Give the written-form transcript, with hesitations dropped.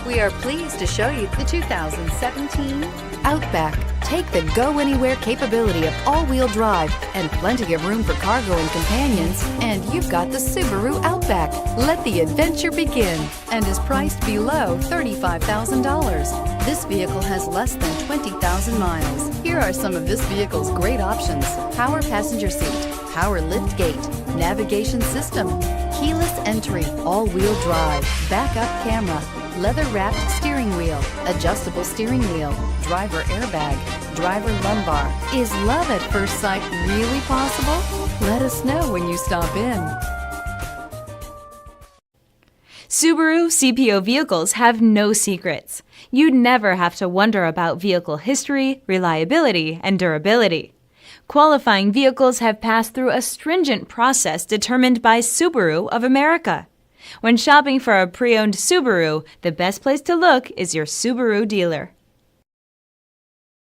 We are pleased to show you the 2017 Outback. Take the go-anywhere capability of all-wheel drive and plenty of room for cargo and companions, and you've got the Subaru Outback. Let the adventure begin, and is priced below $35,000. This vehicle has less than 20,000 miles. Here are some of this vehicle's great options: power passenger seat, power lift gate, navigation system, keyless entry, all-wheel drive, backup camera, leather-wrapped steering wheel, adjustable steering wheel, driver airbag, driver lumbar. Is love at first sight really possible? Let us know when you stop in. Subaru CPO vehicles have no secrets. You'd never have to wonder about vehicle history, reliability, and durability. Qualifying vehicles have passed through a stringent process determined by Subaru of America. When shopping for a pre-owned Subaru, the best place to look is your Subaru dealer.